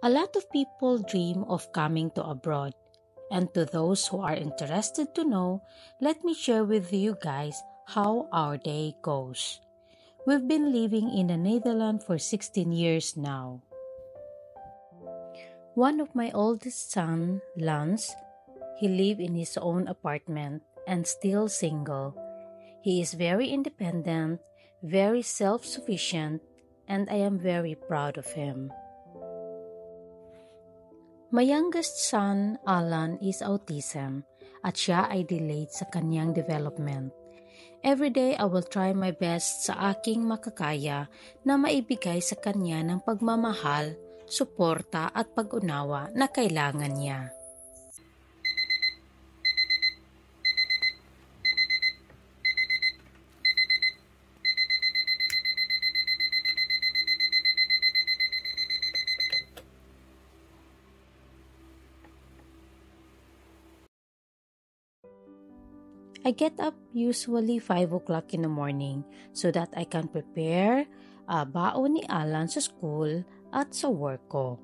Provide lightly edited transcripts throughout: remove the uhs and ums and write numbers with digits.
A lot of people dream of coming to abroad. And to those who are interested to know, let me share with you guys how our day goes. We've been living in the Netherlands for 16 years now. One of my oldest son, Lance, he lives in his own apartment and still single. He is very independent, very self-sufficient, and I am very proud of him. My youngest son, Alan, is autism at siya ay delayed sa kanyang development. Every day, I will try my best sa aking makakaya na maibigay sa kanya ng pagmamahal, suporta at pag-unawa na kailangan niya. I get up usually 5 o'clock in the morning so that I can prepare baon ni Alan sa school at sa work ko.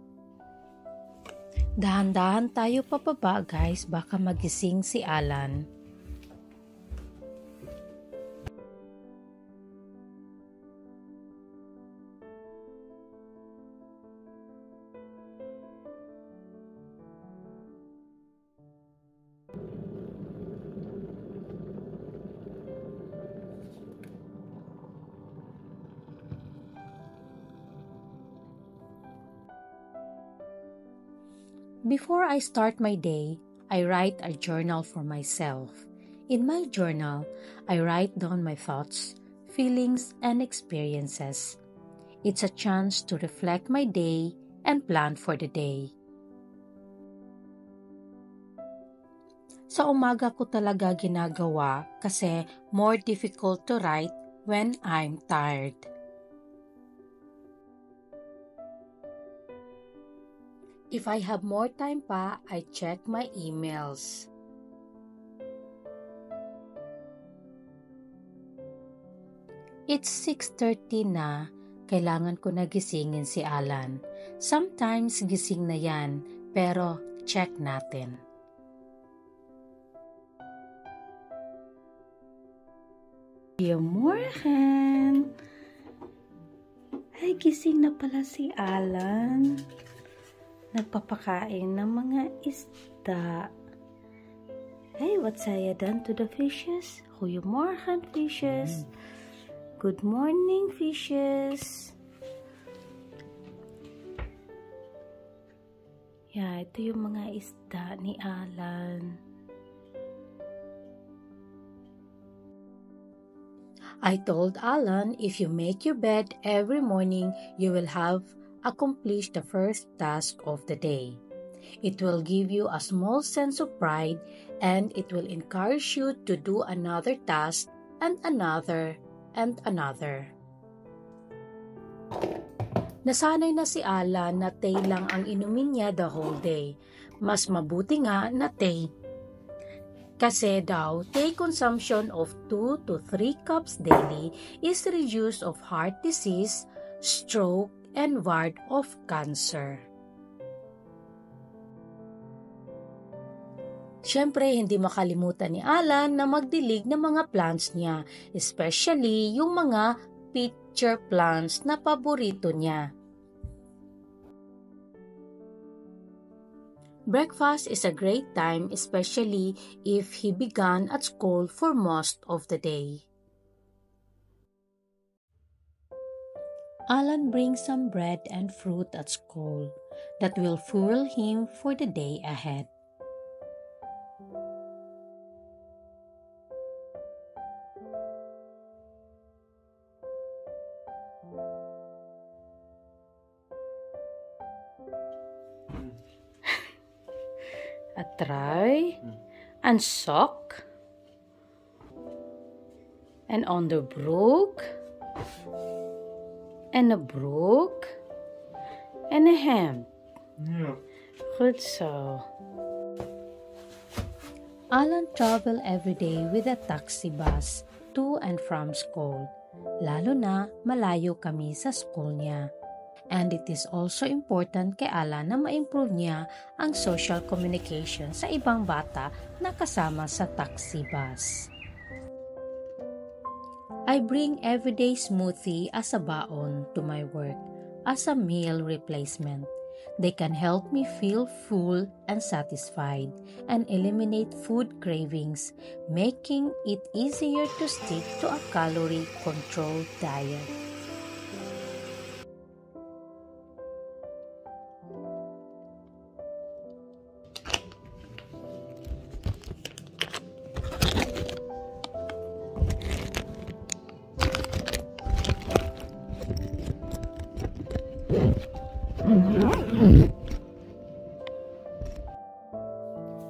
Dahan-dahan tayo pababa guys, baka magising si Alan. Before I start my day, I write a journal for myself. In my journal, I write down my thoughts, feelings, and experiences. It's a chance to reflect my day and plan for the day. Sa umaga ko talaga ginagawa kasi more difficult to write when I'm tired. If I have more time pa, I check my emails. It's 6:30 na, kailangan ko na gisingin si Alan. Sometimes gising na yan, pero check natin. Goedemorgen! Ay, gising na pala si Alan. Nagpapakain ng mga isda. Hey, what say you done to the fishes? Goedemorgen, fishes. Good morning, fishes. Yeah, ito yung mga isda ni Alan. I told Alan, if you make your bed every morning, you will have accomplished the first task of the day. It will give you a small sense of pride and it will encourage you to do another task and another and another. Nasanay na si Alan na tea lang ang inumin niya the whole day. Mas mabuti nga na tea. Kasi daw, tea consumption of 2 to 3 cups daily is reduced of heart disease, stroke, and ward of cancer. Siyempre, hindi makalimutan ni Alan na magdilig ng mga plants niya, especially yung mga pitcher plants na paborito niya. Breakfast is a great time, especially if he began at school for most of the day. Alan brings some bread and fruit at school that will fuel him for the day ahead. A tray, and sock, and onderbroek, and a broek, and a hemd. Ja. Good so. Alan travel every day with a taxi bus to and from school. Lalo na malayo kami sa school niya. And it is also important kay Alan na ma-improve niya ang social communication sa ibang bata na kasama sa taxi bus. I bring everyday smoothie as a baon to my work as a meal replacement. They can help me feel full and satisfied and eliminate food cravings, making it easier to stick to a calorie-controlled diet.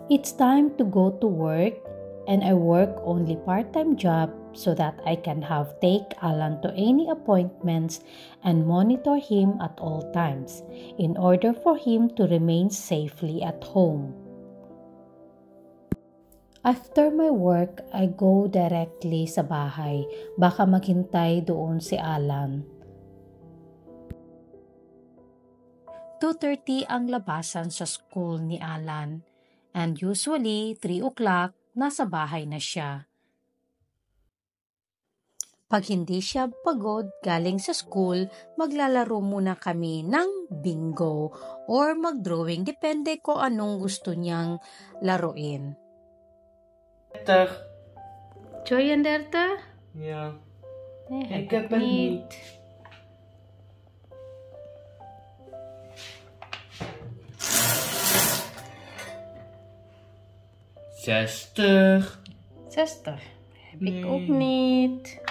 It's time to go to work, and I work only part-time job so that I can take Alan to any appointments and monitor him at all times in order for him to remain safely at home. After my work, I go directly sa bahay. Baka maghintay doon si Alan. 2:30 ang labasan sa school ni Alan. And usually, 3 o'clock, nasa bahay na siya. Pag hindi siya pagod galing sa school, maglalaro muna kami ng bingo or mag-drawing. Depende ko anong gusto niyang laruin. Joy en dertig? Ja. Nee, Ik heb het niet. 60. 60. Heb ik ook niet.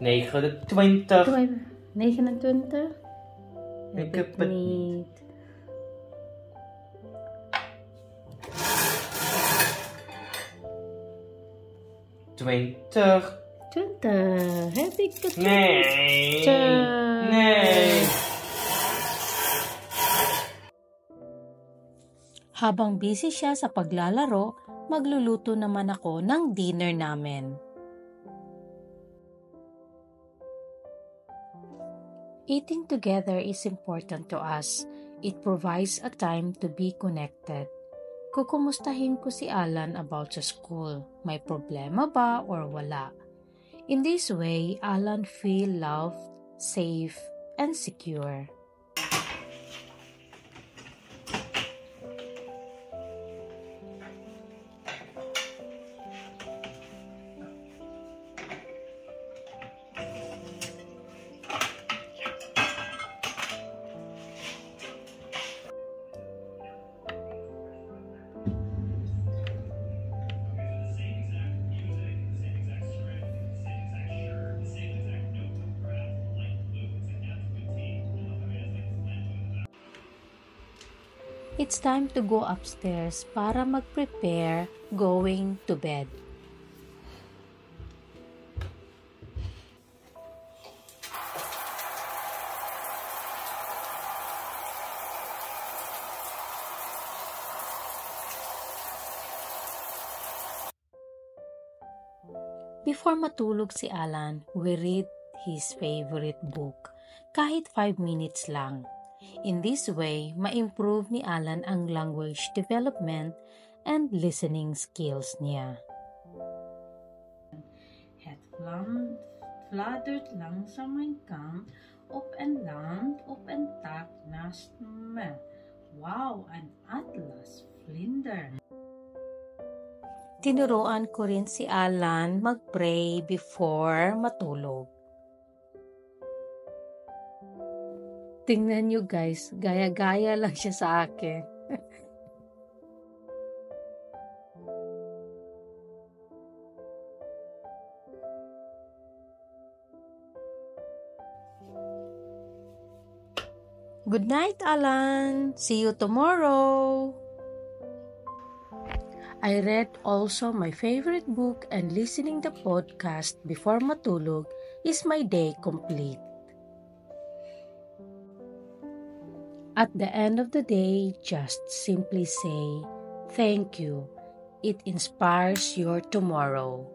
29. 29. Ik heb het niet. 20. 20. Heb ik het Nee. niet? Nee. Habang busy siya sa paglalaro, magluluto naman ako ng dinner namin. Eating together is important to us. It provides a time to be connected. Kukumustahin ko si Alan about sa school. May problema ba or wala? In this way, Alan feel loved, safe, and secure. It's time to go upstairs para mag-prepare going to bed. Before matulog si Alan, we read his favorite book, kahit 5 minutes lang. In this way, ma-improve ni Alan ang language development and listening skills niya. Het fladdert langzaam mijn kant, op en land, op en tak naast me. Wauw, een atlasvlinder. Tinuruan ko rin si Alan mag-pray before matulog. Tingnan nyo guys, gaya-gaya lang siya sa akin. Good night, Alan. See you tomorrow. I read also my favorite book and listening the podcast before matulog is my day complete. At the end of the day, just simply say, thank you. It inspires your tomorrow.